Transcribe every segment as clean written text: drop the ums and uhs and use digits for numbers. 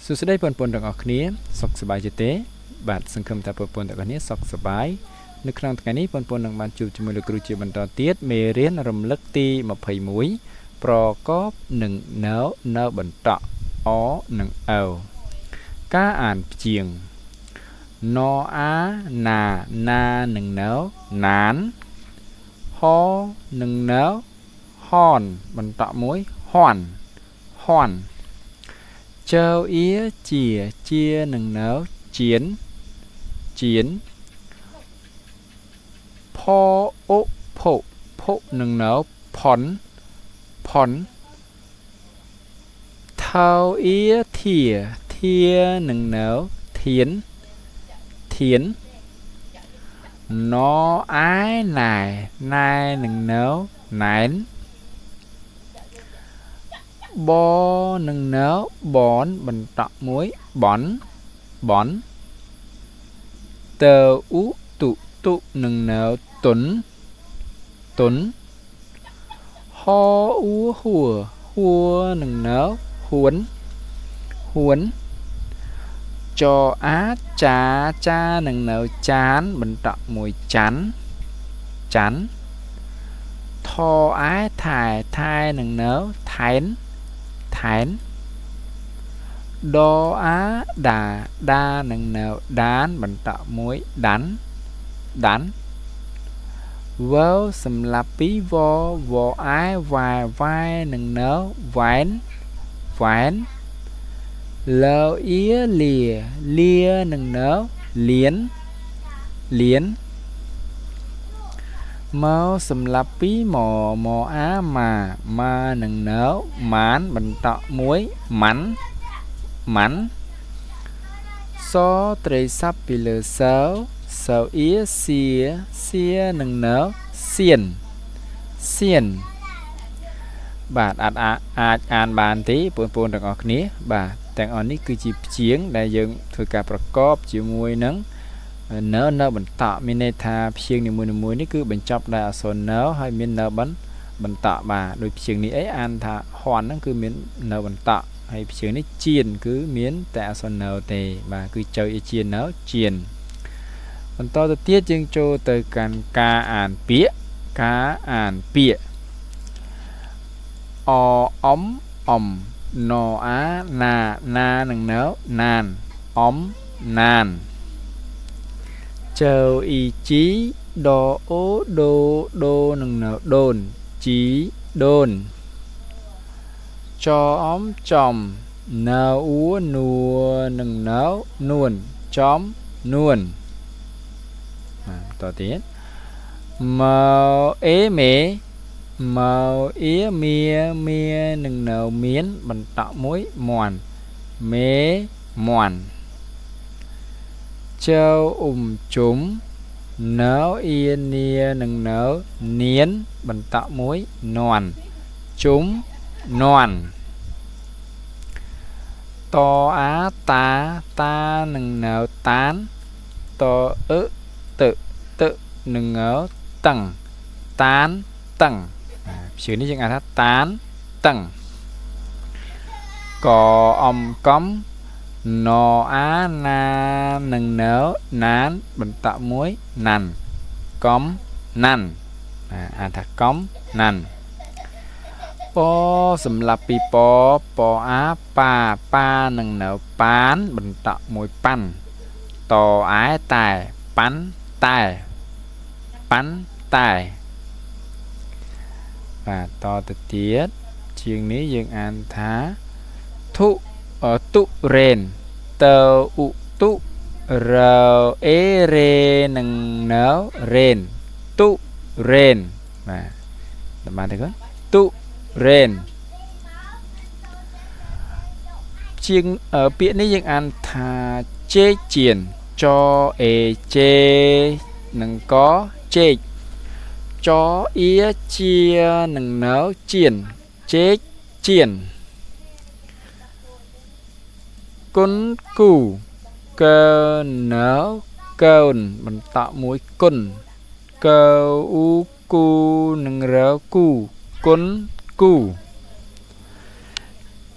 สุดท้ายปนต่างออกนี้สกสบายจิตเตบาดสังคมแต่ปนต่างนี้สกสบายในครั้งต่างนี้ปนต่างบรรจุจมูกกรูจีบรรดาเตียดเมเรียนรำลึกตีมาเผยมุ้ยปรกอบหนึ่งเนื้อบรรดาอ๋อหนึ่งเอาก้าอ่านเจียงนออานาหนึ่งเนื้อนานฮอหนึ่งเนื้อฮอนบรรดามุ้ยฮอนเจ้าเอี้ยเจียหนึ่งเนื้อเจียนพอโอโพหนึ่งเนื้อผ่อนเท้าเอี้ยเทียหนึ่งเนื้อเทียนนออ้ายนายหนึ่งเนื้อไหนบอหนึ่งเนื้อบอนบรรดามุ้ยบอนเตออุตุหนึ่งเนื้อตุนฮออูหัวหนึ่งเนื้อหวนจออาจาหนึ่งเนื้อจานบรรดามุ้ยจันทออ้ายถ่ายหนึ่งเนื้อไถนดออาดาหนึ่งเนื้อดานบรรดามุ้ยดันเวลสำหรับปีวออ้ายวายหนึ่งเนื้อแหวนเลวเอียเลียหนึ่งเนื้อเหรียญเมาสำหรับปีหมออามาหนึ่งเนื้อหมานบรรดามุ้ยหมันซอเตรซับปีเลเซาเอียเสียหนึ่งเนื้อเซียนบาทอาจอ่านบานที่ปนต่างออกนี้บาทแต่งอันนี้คือจีบเฉียงได้ยังถือการประกอบจีมวยนังเนื้อบรรดามีในทาเพียงในมวยนี่คือบรรจับได้อส่วนเนื้อให้มีเนื้อบรรดาบาโดยเพียงนี้อ่านทาหอนนั่นคือมีเนื้อบรรดาให้เพียงนี้เจียนคือมีแต่อส่วนเนื้อเตบาคือเจ้าเจียนเนื้อเจียนบรรดาตัวเตี้ยจึงโจเตอการกาอ่านเปียออมนออานาหนึ่งเนื้อนานอมนานเจ้าอีจีดอโอโดหนึ่งเนื้อโดนจีโดนจอมจอมเนื้ออัวนัวหนึ่งเนื้อนวลจอมนวลต่อที่เมาเอเมเมาเอียเมียหนึ่งเนื้อเมียนบรรดามุ้ยมวนเมมวนเจ้าจุ๋มเนื้อเอียเนียหนึ่งเนื้อเนียนบรรดามุ้ยนวลจุ๋มนวลตออาตาหนึ่งเนื้อตานตอตึหนึ่งเนื้อตังตานตังชื่อนี้จึงอ่านว่าตานตังกออมก้อมนออานาหนึ่งเนื้อนานบรรดามุ้ยนันก้อมนันอ่านถ้าก้อมนันปอสำหรับปีปออาป้าหนึ่งเนื้อปานบรรดามุ้ยปั้นต่ออ้ายตายปั้นตายต่อตะเตียดเชียงนี้ยังอ่านท้าตุเรนเตออุตุเราเอเรหนึ่งเนื้อเรนตุเรนมาถึงกันตุเรนเชียงเปียนี้ยังอ่านท้าเจเจียนจอเอเจหนึ่งcóเจจอเอียเจียหนึ่งเนื้อเจียนเจ๊เจียนกุนกูเกินเนื้อเกินบรรดามุ้ยกุนเกอูกูหนึ่งเรือกูกุนกู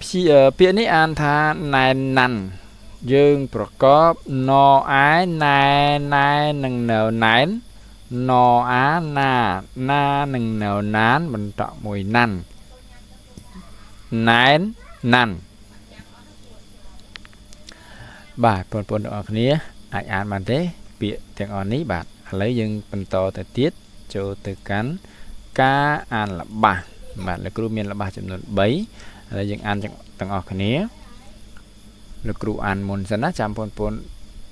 เ ពាក្យនេះអានថាណែនណាន់យើងប្រកបណអាយណែណែនឹងនៅណែនណអាណាណានឹងនៅណានបន្តមួយណាន់ណែនណាន់បាទបងប្អូនទាំងអស់គ្នាអាចអានបានទេពាក្យទាំងអស់នេះបាទឥឡូវយើងបន្តទៅទៀតចូលទៅកាន់ការអានល្បះបាទលោកគ្រូមានល្បះចំនួន3ឥឡូវយើងអានទាំងអស់គ្នាលោកគ្រូអានមុនសិនណាចាំបងប្អូន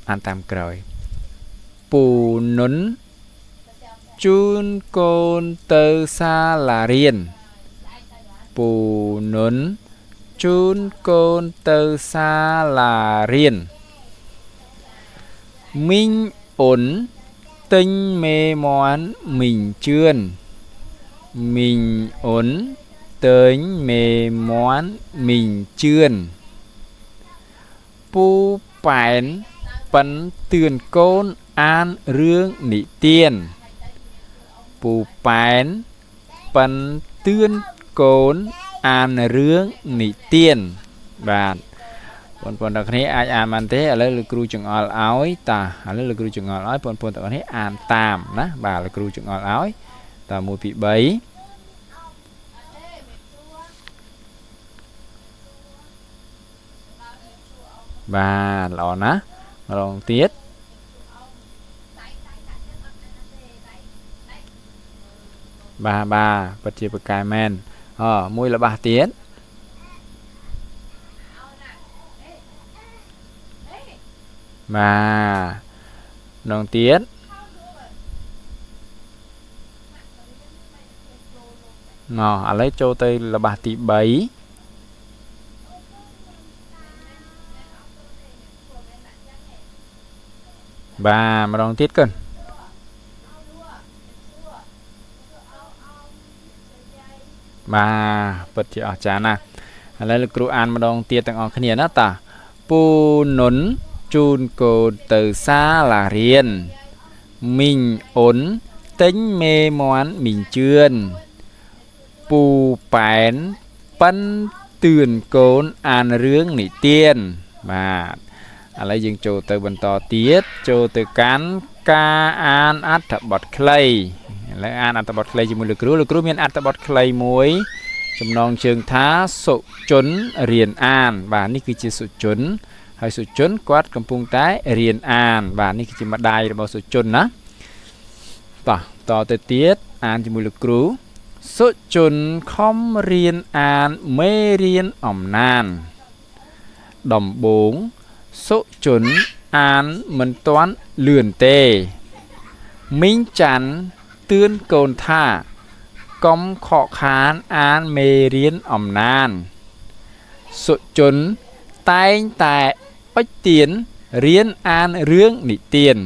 អានតាមក្រោយពូនុនជូនកូនទៅសាលារៀនពូនុនជូនកូនទៅសាលារៀនមីងអូនទិញមេមាន់មីងជឿនមីងអូនទិញមេមាន់មីងជឿនពូប៉ែនប៉ិនទឿនកូនអានរឿងនិទានពូប៉ែនប៉ិនទឿនកូនអានរឿងនិទានបាទបងប្អូនទាំងគ្នាអាចអានបានទេឥឡូវលោកគ្រូចង្អុលឲ្យតាឥឡូវលោកគ្រូចង្អុលឲ្យបងប្អូនទាំងគ្នាអានតាមណាបាទលោកគ្រូចង្អុលឲ្យតា1 2 3បាទល្អណាស់ម្ដងទៀតបាទពិតជាប្រកែមែនមួយល្បះទៀតបាទម្ដងទៀតឥឡូវចូលទៅល្បះទី3បាទម្ដងទៀតកូនបាទពិតជាអស្ចារ្យណាស់ឥឡូវលោកគ្រូអានម្ដងទៀតទាំងអស់គ្នាណាតាពូនុនជូនកូនទៅសាលារៀនមីងអូនទិញមេមាន់មីងជឿនពូប៉ែនប៉ិនទឿនកូនអានរឿងនិទានបាទឥឡូវយើងចូលទៅបន្តទៀតចូលទៅកាន់ការអានអត្ថបទខ្លីឥឡូវអានអត្ថបទខ្លីជាមួយលោកគ្រូមានអត្ថបទខ្លីមួយចំណងជើងថាសុជនរៀនអានបាទនេះគឺជាសុជនហើយសុជនគាត់កំពុងតែរៀនអានបាទនេះគឺជាម្ដាយរបស់សុជនណាតទៅទៀតអានជាមួយលោកគ្រូសុជនខំរៀនអានមេរៀនអំណានដំបូងសុជនអានមិនទាន់លឿនទេមីងច័ន្ទទឿនកូនថាកុំខកខានអានមេរៀនអំណានសុជនតែងតែអុជទៀនរៀនអានរឿងនិទាន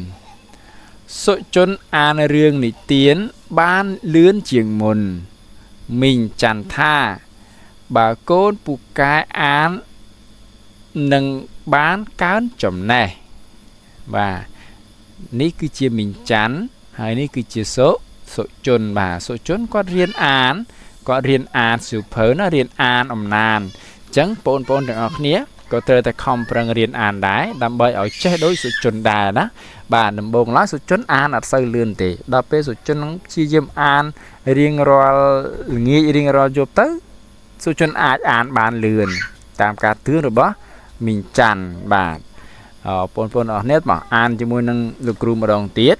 សុជនអានរឿងនិទានបានលឿនជាងមុនមីងច័ន្ទថាបើកូនពូកែអាននឹងបានកើនចំណេះបាទនេះគឺជាមីងច័ន្ទហើយនេះគឺជាសុជនបាទសុជនគាត់រៀនអានសៀវភៅណារៀនអានអំណានអញ្ចឹងបងប្អូនទាំងអស់គ្នាក៏ត្រូវតែខំប្រឹងរៀនអានដែរដើម្បីឲ្យចេះដូចសុជនដែរណាបាទដំបូងឡើយសុជនអានអត់សូវលឿនទេដល់ពេលសុជននឹងព្យាយាមអានរៀងរាល់ល្ងាចរៀងរាល់យប់ទៅសុជនអាចអានបានលឿនតាមការទឿនរបស់មីងច័ន្ទបាទបងប្អូនអរគ្នាមកអានជាមួយនឹងលោកគ្រូម្ដងទៀត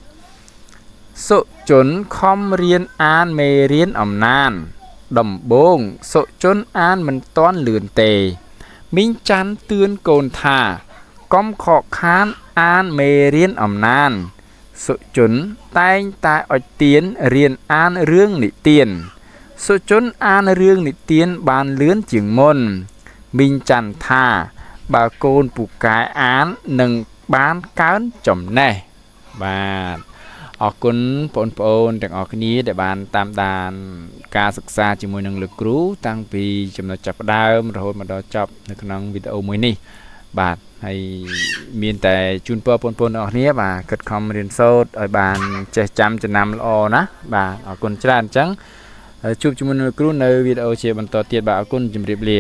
សុជនខំរៀនអានមេរៀនអំណានដំបូងសុជនអានមិនទាន់លឿនទេមីងច័ន្ទទឿនកូនថាកុំខកខានអានមេរៀនអំណានសុជនតែងតែអុជទៀនរៀនអានរឿងនិទានសុជនអានរឿងនិទានបានលឿនជាងមុនមីងច័ន្ទថាបើកូនពូកែអាននឹងបានកើនចំណេះបាទអរគុណបងប្អូនទាំងអស់គ្នាដែលបានតាមដានការសិក្សាជាមួយនឹងលោកគ្រូតាំងពីចំណុចចាប់ផ្ដើមរហូតមកដល់ចប់នៅក្នុងវីដេអូមួយនេះបាទហើយមានតែជូនពរបងប្អូនទាំងអស់គ្នាបាទគិតខំរៀនសូត្រឲ្យបានចេះចាំចំណាំល្អណាបាទអរគុណច្រើនអញ្ចឹងជួបជាមួយនឹងលោកគ្រូនៅវីដេអូជាបន្តទៀតបាទអរគុណជម្រាបលា